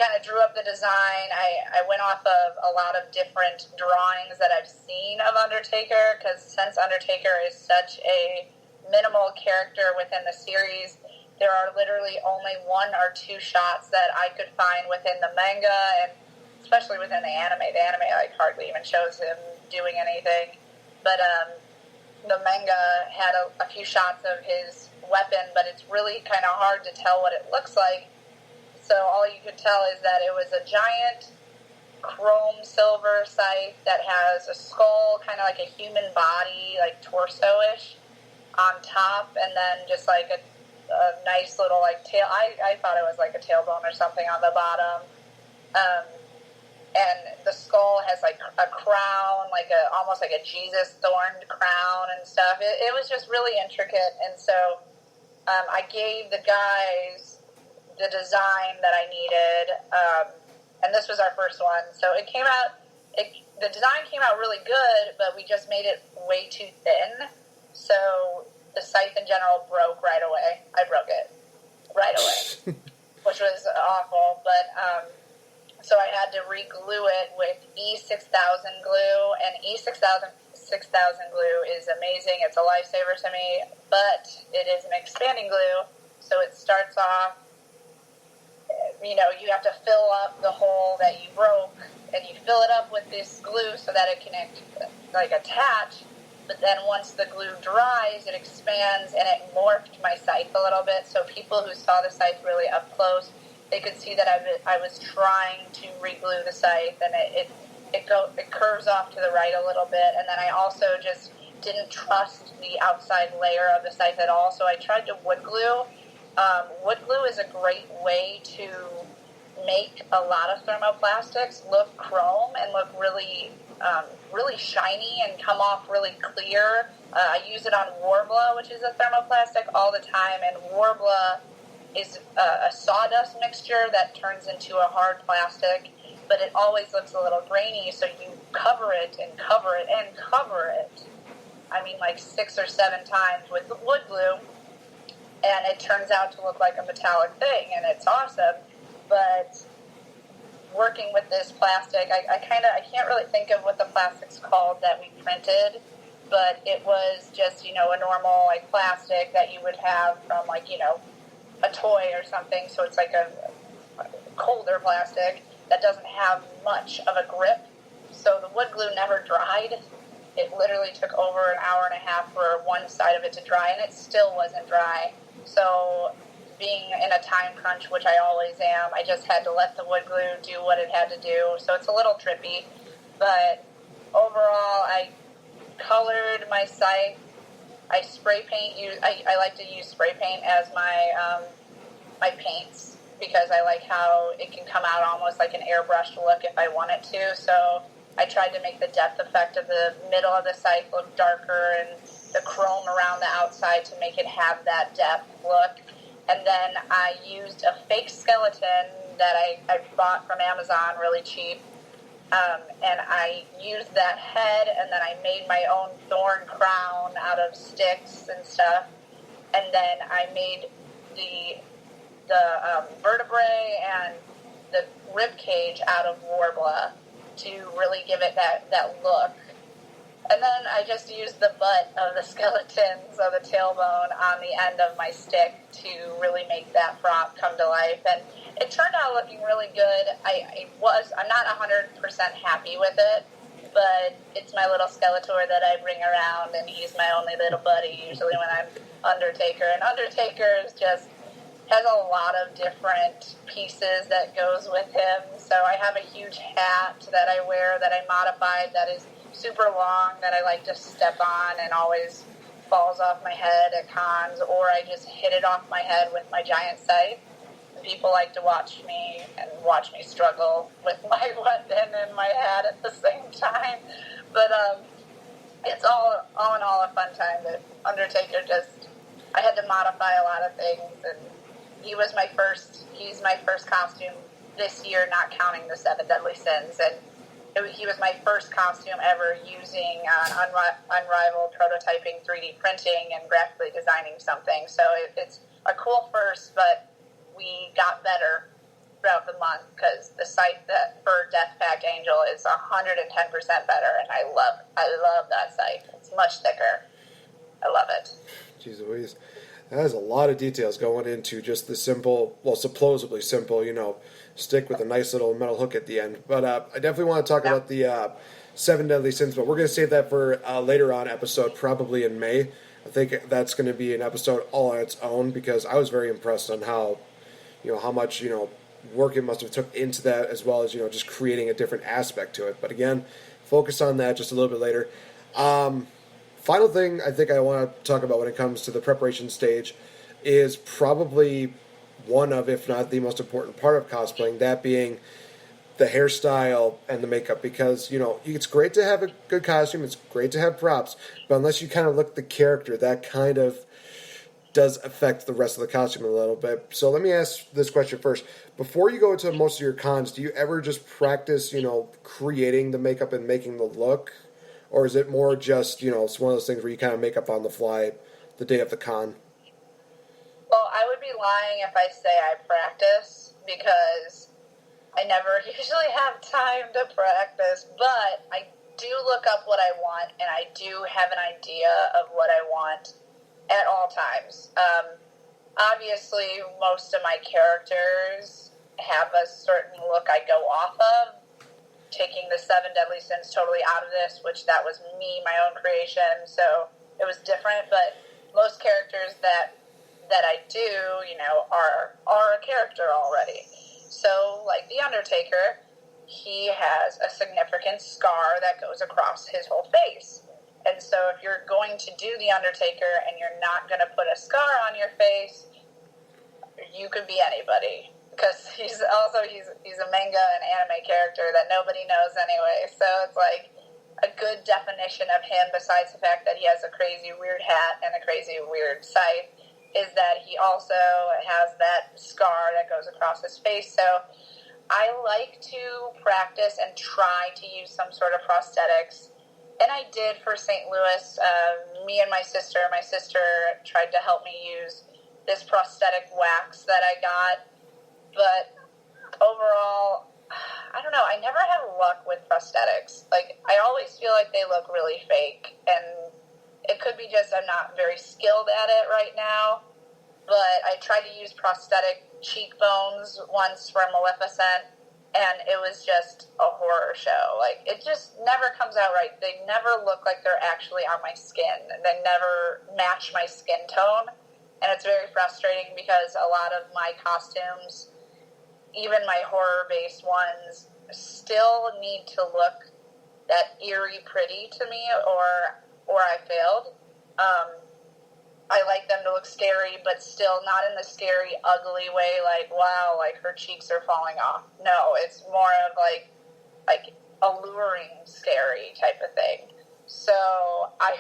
kind of drew up the design. I went off of a lot of different drawings that I've seen of Undertaker, because since Undertaker is such a minimal character within the series, there are literally only 1 or 2 shots that I could find within the manga, and especially within the anime. The anime, like, hardly even shows him doing anything. But the manga had a few shots of his weapon, but it's really kind of hard to tell what it looks like. So all you could tell is that it was a giant chrome silver scythe that has a skull, kind of like a human body, like torso-ish, on top, and then just like a nice little like tail. I thought it was like a tailbone or something on the bottom. And the skull has like a crown, like almost like a Jesus thorned crown and stuff. It was just really intricate, and so I gave the guys the design that I needed, and this was our first one. So it came out. The design came out really good, but we just made it way too thin. So the scythe in general broke right away. I broke it right away, which was awful. But so I had to re-glue it with E6000 glue, and E6000 glue is amazing. It's a lifesaver to me, but it is an expanding glue, so it starts off, you have to fill up the hole that you broke, and you fill it up with this glue so that it can, attach, but then once the glue dries, it expands, and it morphed my scythe a little bit, so people who saw the scythe really up close, they could see that I was trying to re-glue the scythe, and it curves off to the right a little bit, and then I also just didn't trust the outside layer of the scythe at all, so I tried to wood glue. Wood glue is a great way to make a lot of thermoplastics look chrome and look really, really shiny and come off really clear. I use it on Warbler, which is a thermoplastic, all the time, and Warbler is a sawdust mixture that turns into a hard plastic, but it always looks a little grainy, so you cover it and cover it and cover it. I mean, like 6 or 7 times with wood glue, and it turns out to look like a metallic thing, and it's awesome. But working with this plastic, I can't really think of what the plastic's called that we printed, but it was just, a normal, like, plastic that you would have from, like, a toy or something, so it's like a colder plastic that doesn't have much of a grip, so the wood glue never dried. It literally took over an hour and a half for one side of it to dry, and it still wasn't dry. So being in a time crunch, which I always am, I just had to let the wood glue do what it had to do, so it's a little trippy, but overall I colored my scythe. I spray paint. I like to use spray paint as my my paints, because I like how it can come out almost like an airbrushed look if I want it to. So I tried to make the depth effect of the middle of the scythe look darker, and the chrome around the outside to make it have that depth look. And then I used a fake skeleton that I bought from Amazon really cheap. And I used that head, and then I made my own thorn crown out of sticks and stuff. And then I made the vertebrae and the rib cage out of Warbler to really give it that look. And then I just used the butt of the skeletons of the tailbone on the end of my stick to really make that prop come to life. And it turned out looking really good. I'm not 100% happy with it, but it's my little Skeletor that I bring around, and he's my only little buddy usually when I'm Undertaker. And Undertaker is just has a lot of different pieces that goes with him. So I have a huge hat that I wear that I modified that is super long, that I like to step on and always falls off my head at cons, or I just hit it off my head with my giant scythe. People like to watch me struggle with my weapon and my hat at the same time. But it's all in all a fun time. That Undertaker I had to modify a lot of things, and he's my first costume this year, not counting the 7 Deadly Sins, and he was my first costume ever using unrivaled prototyping, 3D printing, and graphically designing something. So it's a cool first, but we got better throughout the month because the site that for Death Pact Angel is 110% better, and I love that site. It's much thicker. I love it. Jeez Louise. That has a lot of details going into just the simple, well, supposedly simple, stick with a nice little metal hook at the end. But I definitely want to talk about the 7 Deadly Sins, but we're going to save that for later on episode, probably in May. I think that's going to be an episode all on its own because I was very impressed on how much, work it must have took into that, as well as, just creating a different aspect to it. But again, focus on that just a little bit later. Final thing I think I want to talk about when it comes to the preparation stage is probably one of, if not the most important part of cosplaying, that being the hairstyle and the makeup, because, it's great to have a good costume, it's great to have props, but unless you kind of look the character, that kind of does affect the rest of the costume a little bit. So let me ask this question first. Before you go into most of your cons, do you ever just practice, creating the makeup and making the look? Or is it more just, it's one of those things where you kind of make up on the fly the day of the con? Well, I would be lying if I say I practice, because I never usually have time to practice, but I do look up what I want, and I do have an idea of what I want at all times. Obviously, most of my characters have a certain look I go off of, taking the 7 Deadly Sins totally out of this, which that was me, my own creation, so it was different, but most characters that I do, are a character already. So, like The Undertaker, he has a significant scar that goes across his whole face. And so if you're going to do The Undertaker and you're not going to put a scar on your face, you could be anybody. Because he's a manga and anime character that nobody knows anyway. So it's like a good definition of him, besides the fact that he has a crazy weird hat and a crazy weird sight, is that he also has that scar that goes across his face. So I like to practice and try to use some sort of prosthetics. And I did for St. Louis. Me and my sister tried to help me use this prosthetic wax that I got. But overall, I don't know, I never have luck with prosthetics. Like, I always feel like they look really fake, and it could be just I'm not very skilled at it right now, but I tried to use prosthetic cheekbones once for Maleficent, and it was just a horror show. Like, it just never comes out right. They never look like they're actually on my skin. They never match my skin tone, and it's very frustrating because a lot of my costumes, even my horror-based ones, still need to look that eerie pretty to me, or I failed. I like them to look scary, but still not in the scary, ugly way, like, wow, like her cheeks are falling off. No, it's more of like alluring, scary type of thing. So I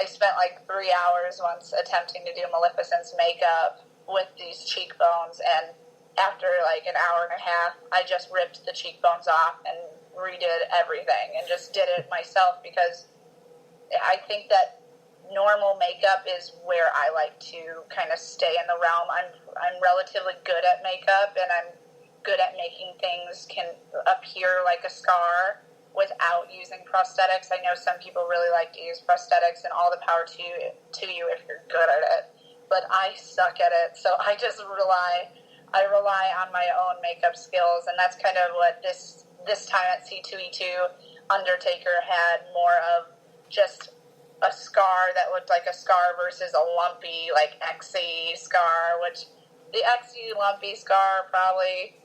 spent like 3 hours once attempting to do Maleficent's makeup with these cheekbones, and after like an hour and a half, I just ripped the cheekbones off and redid everything and just did it myself, because I think that normal makeup is where I like to kind of stay in the realm. I'm relatively good at makeup, and I'm good at making things can appear like a scar without using prosthetics. I know some people really like to use prosthetics, and all the power to you if you're good at it. But I suck at it, so I just rely on my own makeup skills, and that's kind of what this time at C2E2, Undertaker had more of just a scar that looked like a scar versus a lumpy, like, XE scar, which the XE lumpy scar probably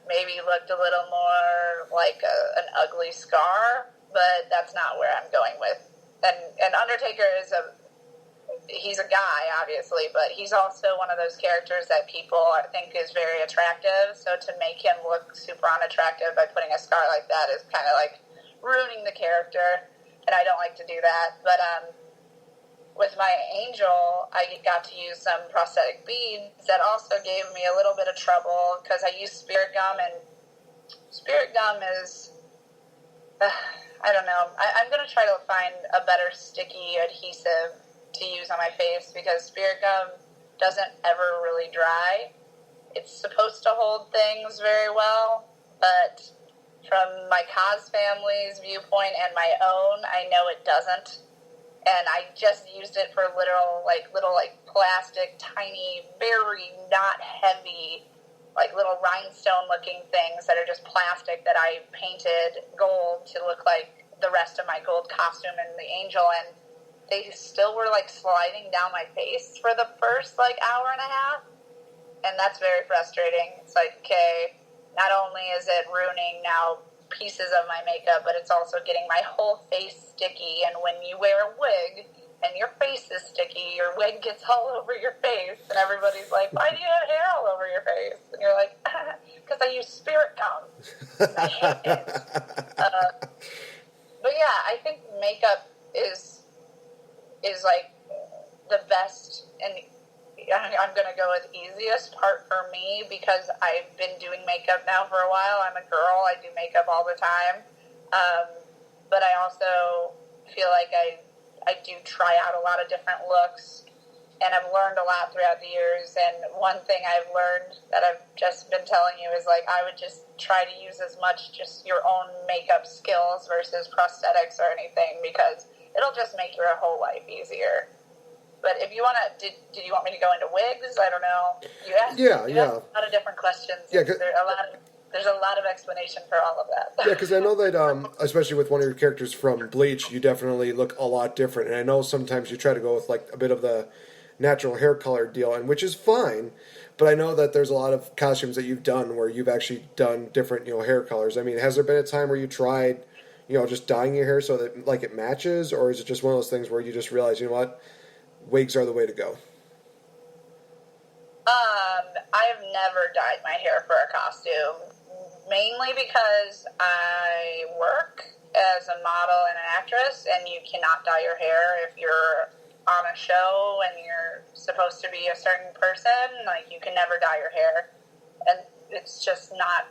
maybe looked a little more like an ugly scar, but that's not where I'm going with. And Undertaker he's a guy, obviously, but he's also one of those characters that people think is very attractive, so to make him look super unattractive by putting a scar like that is kind of like ruining the character, and I don't like to do that. But with my Angel, I got to use some prosthetic beads that also gave me a little bit of trouble, because I used spirit gum, and spirit gum is, I don't know, I'm going to try to find a better sticky adhesive to use on my face, because spirit gum doesn't ever really dry. it's supposed to hold things very well, but from my cos family's viewpoint and my own, I know it doesn't. And I just used it for little plastic, tiny, very not heavy, like little rhinestone-looking things that are just plastic that I painted gold to look like the rest of my gold costume and the angel. And they still were, like, sliding down my face for the first, like, hour and a half. And that's very frustrating. It's like, okay, not only is it ruining now pieces of my makeup, but it's also getting my whole face sticky. And when you wear a wig and your face is sticky, your wig gets all over your face, and everybody's like, why do you have hair all over your face? And you're like, because I use spirit gum. I hate it. But yeah, I think makeup is like the best, and I'm going to go with easiest part for me, because I've been doing makeup now for a while. I'm a girl. I do makeup all the time. But I also feel like I do try out a lot of different looks, and I've learned a lot throughout the years. And one thing I've learned that I've just been telling you is, like, I would just try to use as much just your own makeup skills versus prosthetics or anything, because it'll just make your whole life easier. But if you want to, did you want me to go into wigs? I don't know. You asked a lot of different questions. Yeah, there's a lot of explanation for all of that. Yeah, because I know that, especially with one of your characters from Bleach, you definitely look a lot different. And I know sometimes you try to go with, like, a bit of the natural hair color deal, and which is fine. But I know that there's a lot of costumes that you've done where you've actually done different, hair colors. I mean, has there been a time where you tried, just dyeing your hair so that, like, it matches? Or is it just one of those things where you just realize, you know what? Wigs are the way to go. I've never dyed my hair for a costume, mainly because I work as a model and an actress, and you cannot dye your hair if you're on a show and you're supposed to be a certain person. Like, you can never dye your hair, and it's just not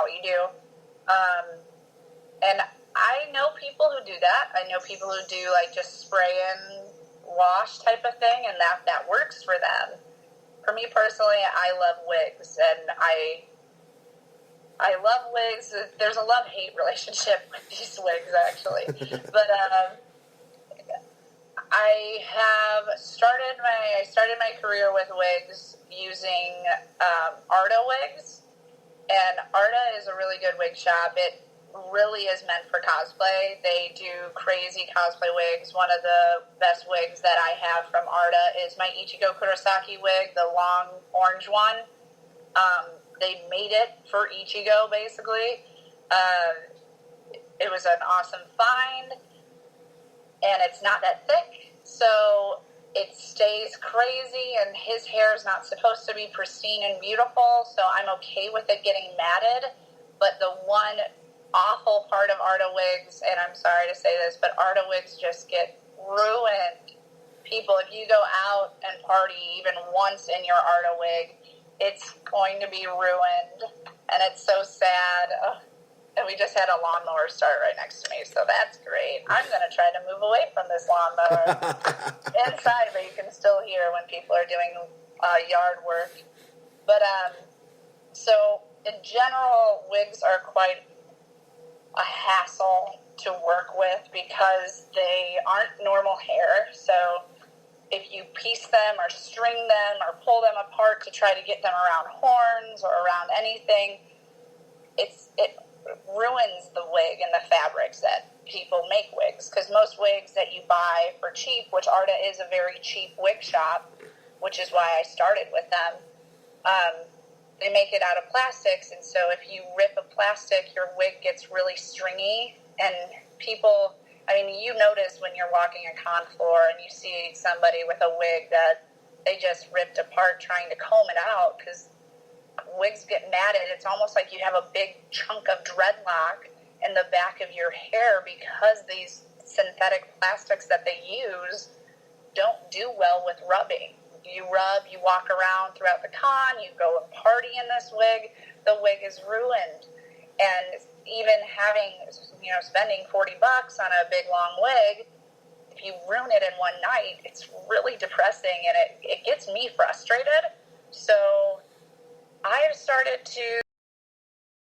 what you do. And I know people who do that. I know people who do, like, just spray and wash type of thing, and that works for them. For me personally, I love wigs, and I love wigs. There's a love-hate relationship with these wigs, actually. But I started my career with wigs using Arta wigs, and Arta is a really good wig shop. It really is meant for cosplay. They do crazy cosplay wigs. One of the best wigs that I have from Arta is my Ichigo Kurosaki wig, the long orange one. They made it for Ichigo, basically. It was an awesome find, and it's not that thick, so it stays crazy, and his hair is not supposed to be pristine and beautiful, so I'm okay with it getting matted. But the one awful part of Arta wigs, and I'm sorry to say this, but Arta wigs just get ruined. People, if you go out and party even once in your Arta wig, it's going to be ruined, and it's so sad. Ugh. And we just had a lawnmower start right next to me, so that's great. I'm going to try to move away from this lawnmower inside, but you can still hear when people are doing yard work. But so in general, wigs are quite a hassle to work with because they aren't normal hair. So if you piece them or string them or pull them apart to try to get them around horns or around anything, it ruins the wig and the fabrics that people make wigs. Because most wigs that you buy for cheap, which Arta is a very cheap wig shop, which is why I started with them, they make it out of plastics, and so if you rip a plastic, your wig gets really stringy, and people, I mean, you notice when you're walking a con floor and you see somebody with a wig that they just ripped apart trying to comb it out, because wigs get matted. It's almost like you have a big chunk of dreadlock in the back of your hair because these synthetic plastics that they use don't do well with rubbing. You rub, you walk around throughout the con, you go and party in this wig, the wig is ruined. And even having, spending $40 on a big long wig, if you ruin it in one night, it's really depressing, and it gets me frustrated. So I have started to